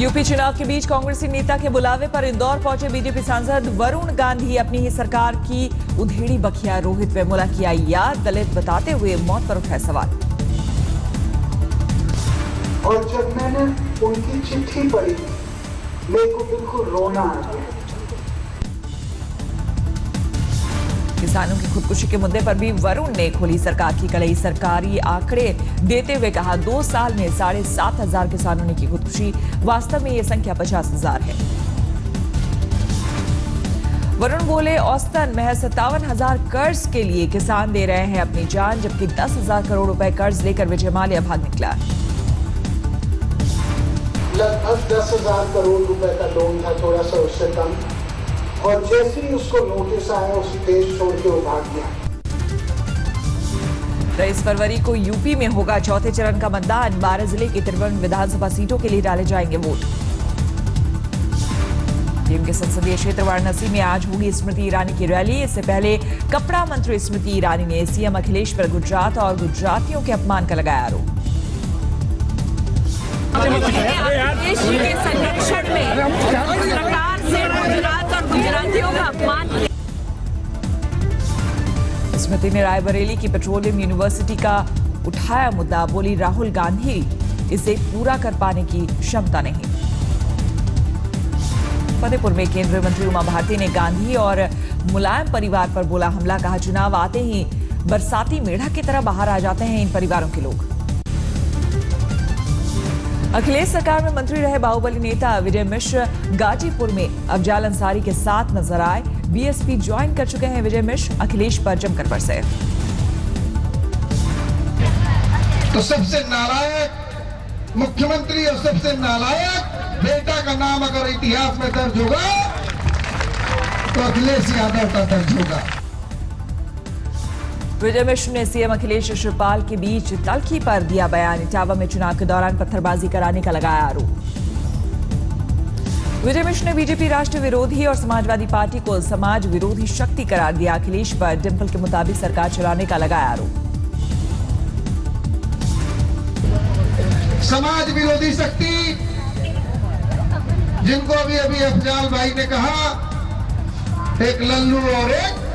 UP चुनाव के बीच कांग्रेसी नेता के बुलावे पर इंदौर पहुंचे बीजेपी सांसद वरुण गांधी। अपनी ही सरकार की उधेड़ी बखिया रोहित वेमुला किया याद, दलित बताते हुए मौत पर उठाए सवाल। और जब मैंने उनकी चिट्ठी पढ़ी मेरे को बिल्कुल रोना आ गया। किसानों की खुदकुशी के मुद्दे पर भी वरुण ने खोली सरकार की कलई। सरकारी आंकड़े देते हुए कहा 2 साल में 7,500 किसानों ने की खुदकुशी, वास्तव में ये संख्या 50,000 है। वरुण बोले औसतन महज 57,000 कर्ज के लिए किसान दे रहे हैं अपनी जान, जबकि 10,000 करोड़ रुपए कर्ज लेकर विजय माल्या भाग निकला। लगभग 10,000 करोड़ रुपए का लोन था, थोड़ा सा उससे कम, और जैसे ही उसको नोटिस आया उस देश छोड़ के वो भाग गया। 23 फरवरी को यूपी में होगा चौथे चरण का मतदान। 12 जिले की 53 विधानसभा सीटों के लिए डाले जाएंगे वोट। टीम के संसदीय क्षेत्र वाराणसी में आज होगी स्मृति ईरानी की रैली। इससे पहले कपड़ा मंत्री स्मृति ईरानी ने सीएम अखिलेश पर गुजरात और गुजरातियों के अपमान का लगाया आरोप। के संरक्षण में सरकार से गुजरात और गुजरातियों का अपमान। स्मृति ने रायबरेली की पेट्रोलियम यूनिवर्सिटी का उठाया मुद्दा। बोली राहुल गांधी इसे पूरा कर पाने की क्षमता नहीं। फतेहपुर में केंद्रीय मंत्री उमा भारती ने गांधी और मुलायम परिवार पर बोला हमला। कहा चुनाव आते ही बरसाती मेढक की तरह बाहर आ जाते हैं इन परिवारों के लोग। अखिलेश सरकार में मंत्री रहे बाहुबली नेता विजय मिश्र गाजीपुर में अफजाल अंसारी के साथ नजर आए। बीएसपी ज्वाइन कर चुके हैं विजय मिश्र, अखिलेश पर जमकर बरसे। तो सबसे नालायक मुख्यमंत्री और सबसे नालायक बेटा का नाम अगर इतिहास में दर्ज होगा तो अखिलेश यादव का दर्ज होगा। विजय मिश्र ने सीएम अखिलेश शिवपाल के बीच तल्खी पर दिया बयान। इटावा में चुनाव के दौरान पत्थरबाजी कराने का लगाया आरोप। विजय मिश्र ने बीजेपी राष्ट्र विरोधी और समाजवादी पार्टी को समाज विरोधी शक्ति करार दिया। अखिलेश पर डिंपल के मुताबिक सरकार चलाने का लगाया आरोप। समाज विरोधी शक्ति जिनको अभी अभी अफजाल भाई ने कहा एक लल्लू और एक।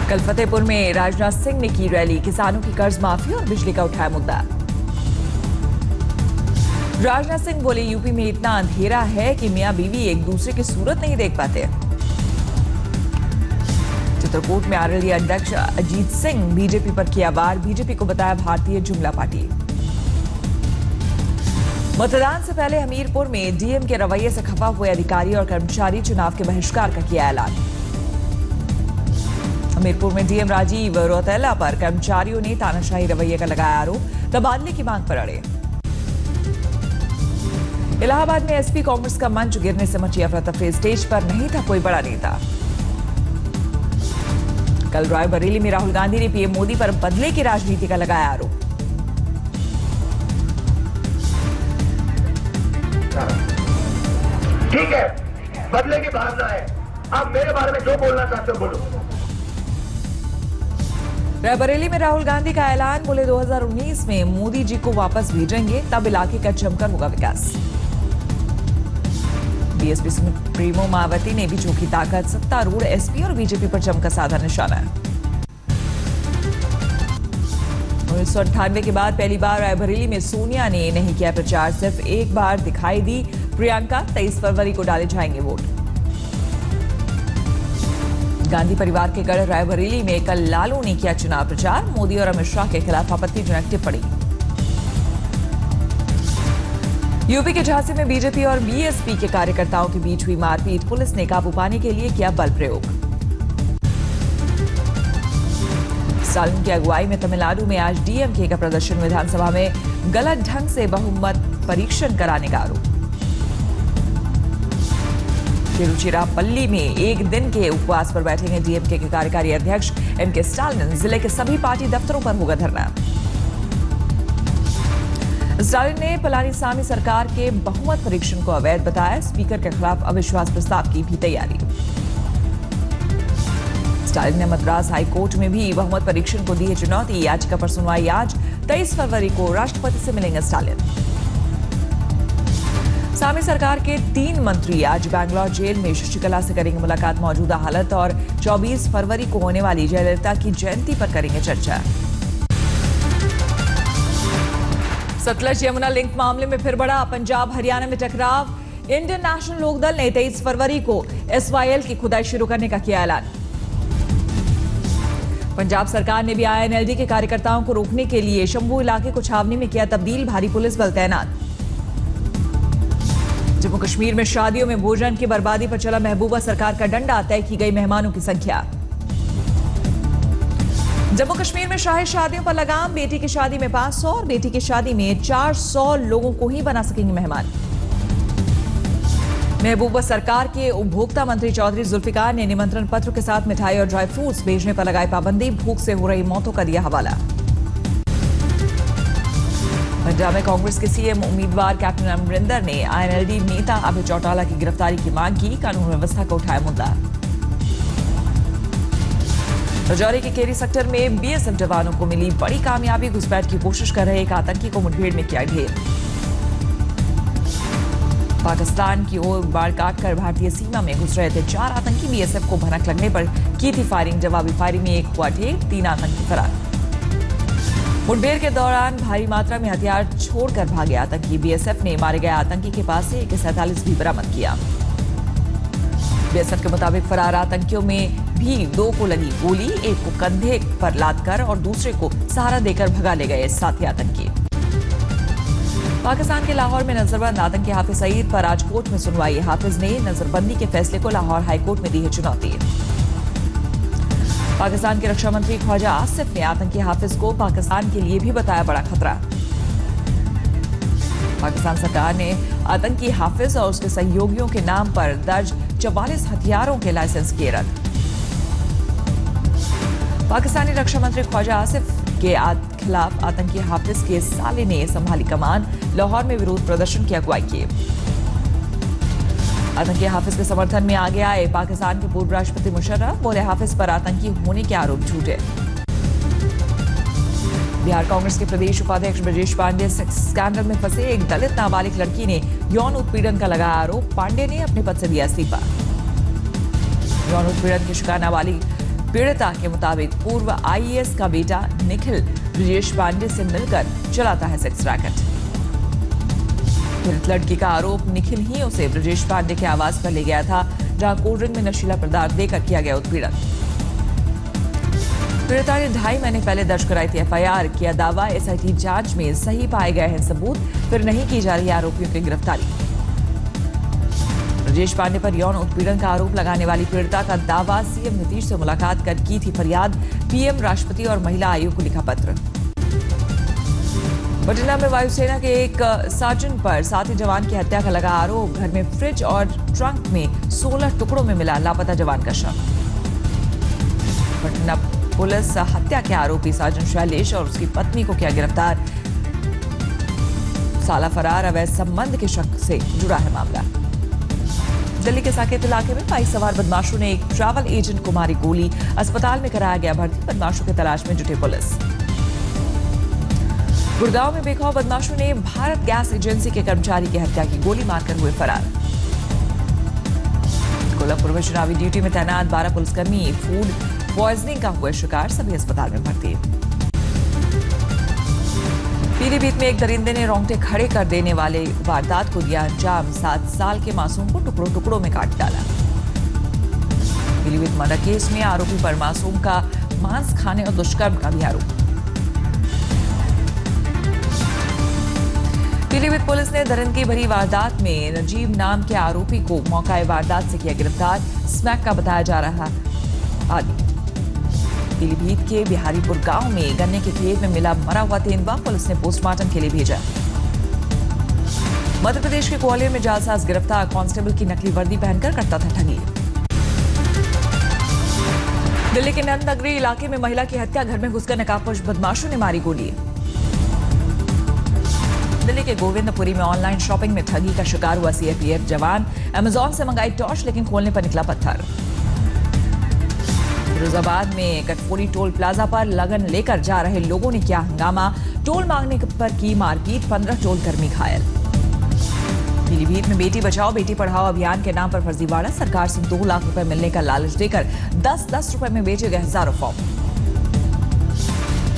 कल फतेहपुर में राजनाथ सिंह ने की रैली। किसानों की कर्ज माफी और बिजली का उठाया मुद्दा। राजनाथ सिंह बोले यूपी में इतना अंधेरा है कि मियां बीवी एक दूसरे की सूरत नहीं देख पाते। चित्रकूट में आरएलडी अध्यक्ष अजीत सिंह बीजेपी पर किया वार। बीजेपी को बताया भारतीय जुमला पार्टी। मतदान से पहले हमीरपुर में डीएम के रवैये से खफा हुए अधिकारी और कर्मचारी चुनाव के बहिष्कार का किया ऐलान। हमीरपुर में डीएम राजीव रौतेला पर कर्मचारियों ने तानाशाही रवैये का लगाया आरोप। तबादले की मांग पर अड़े। इलाहाबाद में एसपी कांग्रेस का मंच गिरने से मची अफरा-तफरी। स्टेज पर नहीं था कोई बड़ा नेता। कल रायबरेली में राहुल गांधी ने पीएम मोदी पर बदले की राजनीति का लगाया आरोप। ठीक है, बदले की भावना है। आप मेरे बारे में जो बोलना चाहते हो बोलो। रायबरेली में राहुल गांधी का ऐलान। बोले 2019 में मोदी जी को वापस भेजेंगे, तब इलाके का जमकर होगा विकास। बीएसपी सुप्रीमो मायावती ने भी झोंकी ताकत। सत्तारूढ़ एसपी और बीजेपी पर जमकर साधा निशाना। 1998 के बाद पहली बार रायबरेली में सोनिया ने नहीं किया प्रचार। सिर्फ एक बार दिखाई दी प्रियंका। 23 फरवरी को डाले जाएंगे वोट। गांधी परिवार के गढ़ रायबरेली में कल लालू ने किया चुनाव प्रचार। मोदी और अमित शाह के खिलाफ आपत्तिजनक टिप्पणी। यूपी के झांसी में बीजेपी और बीएसपी के कार्यकर्ताओं के बीच हुई मारपीट। पुलिस ने काबू पाने के लिए किया बल प्रयोग। स्टालिन की अगुवाई में तमिलनाडु में आज डीएमके का प्रदर्शन। विधानसभा में गलत ढंग से बहुमत परीक्षण कराने का आरोप। तिरुचिरापल्ली में एक दिन के उपवास पर बैठेंगे डीएमके के कार्यकारी अध्यक्ष एमके स्टालिन। जिले के सभी पार्टी दफ्तरों पर होगा धरना। स्टालिन ने पलानीसामी सरकार के बहुमत परीक्षण को अवैध बताया। स्पीकर के खिलाफ अविश्वास प्रस्ताव की भी तैयारी। स्टालिन ने मद्रास हाईकोर्ट में भी बहुमत परीक्षण को दी है चुनौती। याचिका पर सुनवाई आज। 23 फरवरी को राष्ट्रपति से मिलेंगे स्टालिन। सामी सरकार के 3 मंत्री आज बैंगलोर जेल में शशिकला से करेंगे मुलाकात। मौजूदा हालत और 24 फरवरी को होने वाली जयललिता की जयंती पर करेंगे चर्चा। सतलज यमुना लिंक मामले में फिर बढ़ा पंजाब हरियाणा में टकराव। इंडियन नेशनल लोकदल ने 23 फरवरी को SYL की खुदाई शुरू करने का किया ऐलान। पंजाब सरकार ने भी INLD के कार्यकर्ताओं को रोकने के लिए शंभू इलाके को छावनी में किया तब्दील, भारी पुलिस बल तैनात। जम्मू कश्मीर में शादियों में भोजन की बर्बादी पर चला महबूबा सरकार का डंडा, तय की गई मेहमानों की संख्या। जम्मू कश्मीर में शाही शादियों पर लगाम, बेटी की शादी में 500 और बेटी की शादी में 400 लोगों को ही बना सकेंगे मेहमान। महबूबा सरकार के उपभोक्ता मंत्री चौधरी जुल्फिकार ने निमंत्रण पत्र के साथ मिठाई और ड्राई फ्रूट्स भेजने पर लगाई पाबंदी, भूख से हो रही मौतों का दिया हवाला। पंजाब में कांग्रेस के CM उम्मीदवार कैप्टन अमरिंदर ने INLD नेता अभय चौटाला की गिरफ्तारी की मांग की, कानून व्यवस्था को उठाया मुद्दा। राजौरी के केरी सेक्टर में BSF जवानों को मिली बड़ी कामयाबी, घुसपैठ की कोशिश कर रहे एक आतंकी को मुठभेड़ में किया ढेर। पाकिस्तान की ओर बाड़ काटकर भारतीय सीमा में घुस रहे थे 4 आतंकी, BSF को भनक लगने पर की थी फायरिंग, जवाबी फायरिंग में एक हुआ ढेर, 3 आतंकी फरार। मुठभेड़ के दौरान भारी मात्रा में हथियार छोड़कर भागे आतंकी, BSF ने मारे गए आतंकी के पास से AK-47 भी बरामद किया। BSF के मुताबिक फरार आतंकियों में भी 2 को लगी गोली, एक को कंधे पर लादकर और दूसरे को सहारा देकर भगा ले गए साथी आतंकी। पाकिस्तान के लाहौर में नजरबंद आतंकी हाफिज सईद पर आज कोर्ट में सुनवाई। हाफिज ने नजरबंदी के फैसले को लाहौर हाईकोर्ट में दी है चुनौती। पाकिस्तान के रक्षा मंत्री ख्वाजा आसिफ ने आतंकी हाफिज को पाकिस्तान के लिए भी बताया बड़ा खतरा। पाकिस्तान सरकार ने आतंकी हाफिज और उसके सहयोगियों के नाम पर दर्ज 44 हथियारों के लाइसेंस किए रद्द। पाकिस्तानी रक्षा मंत्री ख्वाजा आसिफ के खिलाफ आतंकी हाफिज के साले ने संभाली कमान, लाहौर में विरोध प्रदर्शन की अगुवाई की। आतंकी हाफिज के समर्थन में आगे आए पाकिस्तान के पूर्व राष्ट्रपति मुशर्रफ, बोले हाफिज पर आतंकी होने के आरोप झूठे। बिहार कांग्रेस के प्रदेश उपाध्यक्ष ब्रजेश पांडे सेक्स स्कैंडल में फंसे एक दलित नाबालिग लड़की ने यौन उत्पीड़न का लगाया आरोप, पांडे ने अपने पद से दिया इस्तीफा। यौन उत्पीड़न की शिकार नाबालिग पीड़िता के मुताबिक पूर्व IAS का बेटा निखिल ब्रजेश पांडे से मिलकर चलाता है सेक्स रैकेट। पीड़ित लड़की का आरोप निखिल ही उसे ब्रजेश पांडे के आवास पर ले गया था, जहां कोल्ड ड्रिंक में नशीला पदार्थ देकर किया गया उत्पीड़न। पीड़िता ने 2.5 महीने पहले दर्ज कराई थी FIR, किया दावा SIT जांच में सही पाए गए हैं सबूत, फिर नहीं की जा रही आरोपियों की गिरफ्तारी। ब्रजेश पांडे पर यौन उत्पीड़न का आरोप लगाने वाली पीड़िता का दावा, CM नीतीश से मुलाकात कर की थी फरियाद, PM राष्ट्रपति और महिला आयोग को लिखा पत्र। बठिंडा में वायुसेना के एक सार्जेंट पर साथी जवान की हत्या का लगा आरोप, घर में फ्रिज और ट्रंक में 16 टुकड़ों में मिला लापता जवान का शव। बठिंडा पुलिस हत्या के आरोपी सार्जेंट शैलेश और उसकी पत्नी को किया गिरफ्तार, साला फरार अवैध संबंध के शक से जुड़ा है मामला। दिल्ली के साकेत इलाके में बाइक सवार बदमाशों ने एक ट्रैवल एजेंट को मारी गोली, अस्पताल में कराया गया भर्ती, बदमाशों की तलाश में जुटी पुलिस। गुड़गांव में बेखौफ बदमाशों ने भारत गैस एजेंसी के कर्मचारी की हत्या की, गोली मारकर हुए फरार। कोल्हापुर में चुनावी ड्यूटी में तैनात 12 पुलिसकर्मी फूड पॉइजनिंग का हुए शिकार, सभी अस्पताल में भर्ती। पीलीभीत में एक दरिंदे ने रोंगटे खड़े कर देने वाले वारदात को दिया अंजाम, 7 साल के मासूम को टुकड़ों टुकड़ों में काट डाला। पीलीभीत मर्डर केस में आरोपी पर मासूम का मांस खाने और दुष्कर्म का भी आरोप। पीलीभीत पुलिस ने दरिंदगी भरी वारदात में नजीब नाम के आरोपी को मौका वारदात से किया गिरफ्तार, स्मैक का बताया जा रहा आदि। पीलीभीत के बिहारीपुर गांव में गन्ने के खेत में मिला मरा हुआ तेंदुआ, पुलिस ने पोस्टमार्टम के लिए भेजा। मध्य प्रदेश के ग्वालियर में जालसाज गिरफ्तार, कांस्टेबल की नकली वर्दी पहनकर करता था ठगी। दिल्ली के नंद नगरी इलाके में महिला की हत्या, घर में घुसकर नकाबपोश बदमाशों ने मारी गोली। दिल्ली के गोविंदपुरी में ऑनलाइन शॉपिंग में ठगी का शिकार हुआ CAPF जवान, अमेजॉन से मंगाई टॉर्च लेकिन खोलने पर निकला पत्थर। फिरोजाबाद में कटफोरी टोल प्लाजा पर लगन लेकर जा रहे लोगों ने किया हंगामा, टोल मांगने पर की मारपीट, 15 टोल कर्मी घायल। पीलीभीत में बेटी बचाओ बेटी पढ़ाओ अभियान के नाम पर फर्जीवाड़ा, सरकार से 2 लाख रुपए मिलने का लालच देकर 10-10 रुपए में बेचे गए हजारों फॉर्म।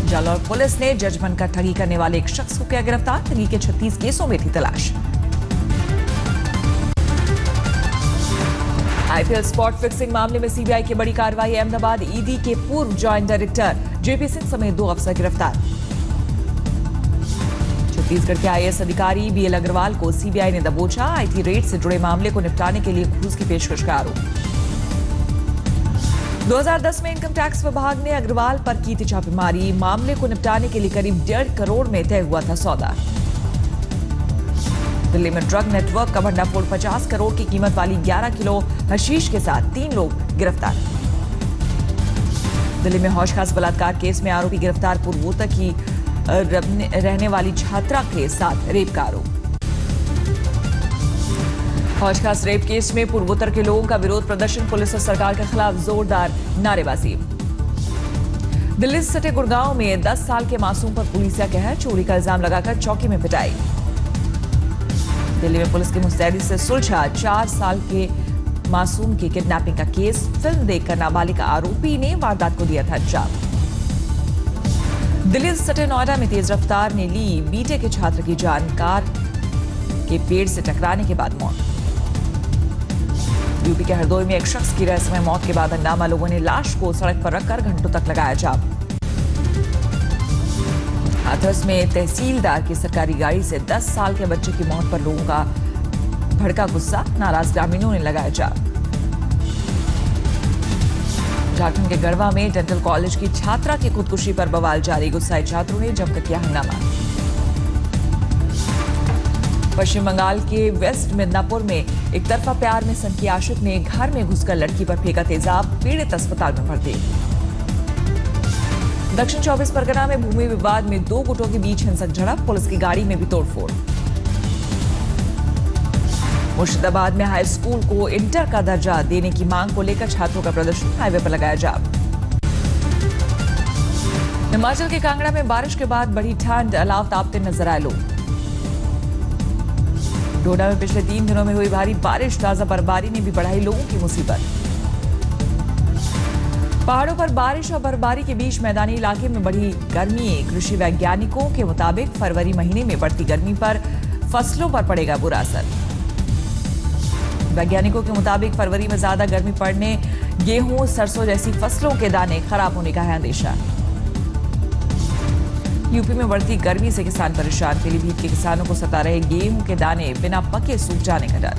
जालौर पुलिस ने जज बनकर ठगी करने वाले एक शख्स को किया गिरफ्तार, ठगी के 36 केसों में थी तलाश। आईपीएल स्पॉट फिक्सिंग मामले में सीबीआई की बड़ी कार्रवाई, अहमदाबाद ईडी के पूर्व जॉइंट डायरेक्टर जेपी सिंह समेत 2 अफसर गिरफ्तार। छत्तीसगढ़ के आईएएस अधिकारी बीएल अग्रवाल को सीबीआई ने दबोचा, आईटी रेड से जुड़े मामले को निपटाने के लिए घूस की पेशकश का आरोप। 2010 में इनकम टैक्स विभाग ने अग्रवाल पर की थी छापेमारी, मामले को निपटाने के लिए करीब 1.5 करोड़ में तय हुआ था सौदा। दिल्ली में ड्रग नेटवर्क का भंडाफोड़, 50 करोड़ की कीमत वाली 11 किलो हशीश के साथ 3 लोग गिरफ्तार। दिल्ली में हौश खास बलात्कार केस में आरोपी गिरफ्तार, पूर्वोत्तर की रहने वाली छात्रा के साथ रेप का आरोप। हौश खास रेप केस में पूर्वोत्तर के लोगों का विरोध प्रदर्शन, पुलिस और सरकार के खिलाफ जोरदार नारेबाजी। दिल्ली से सटे गुड़गांव में 10 साल के मासूम पर पुलिसिया कहर, चोरी का इल्जाम लगाकर चौकी में पिटाई। दिल्ली में पुलिस की मुस्तैदी से सुलझा 4 साल के मासूम की किडनैपिंग का केस, फिल्म देखकर नाबालिग आरोपी ने वारदात को दिया था अंजाम। दिल्ली से सटे नोएडा में तेज रफ्तार ने ली बीटेक के छात्र की जान, कार के पेड़ से टकराने के बाद मौत। यूपी के हरदोई में एक शख्स की रहस्यमय मौत के बाद हंगामा, लोगों ने लाश को सड़क पर रखकर घंटों तक लगाया जाम। हाथरस में तहसीलदार की सरकारी गाड़ी से 10 साल के बच्चे की मौत पर लोगों का भड़का गुस्सा, नाराज ग्रामीणों ने लगाया जाम। झारखंड के गढ़वा में डेंटल कॉलेज की छात्रा की खुदकुशी पर बवाल जारी, गुस्साए छात्रों ने जमकर किया हंगामा। पश्चिम बंगाल के वेस्ट मिदनापुर में एक तरफा प्यार में सनकी आशिक ने घर में घुसकर लड़की पर फेंका तेजाब, पीड़ित अस्पताल में भर्ती। दक्षिण 24 परगना में भूमि विवाद में 2 गुटों के बीच हिंसक झड़प, पुलिस की गाड़ी में भी तोड़फोड़। मुर्शिदाबाद में हाई स्कूल को इंटर का दर्जा देने की मांग को लेकर छात्रों का प्रदर्शन, हाईवे पर लगाया जाम। हिमाचल के कांगड़ा में बारिश के बाद बढ़ी ठंड, अलाव तापते नजर आए लोग। डोडा में पिछले 3 दिनों में हुई भारी बारिश, ताजा बर्फबारी ने भी बढ़ाई लोगों की मुसीबत। पहाड़ों पर बारिश और बर्फबारी के बीच मैदानी इलाके में बढ़ी गर्मी, कृषि वैज्ञानिकों के मुताबिक फरवरी महीने में बढ़ती गर्मी पर फसलों पर पड़ेगा बुरा असर। वैज्ञानिकों के मुताबिक फरवरी में ज्यादा गर्मी पड़ने गेहूं, सरसों जैसी फसलों के दाने खराब होने का है अंदेशा। यूपी में बढ़ती गर्मी से किसान परेशान, पीलीभीत के किसानों को सता रहे गेहूं के दाने बिना पके सूख जाने का डर।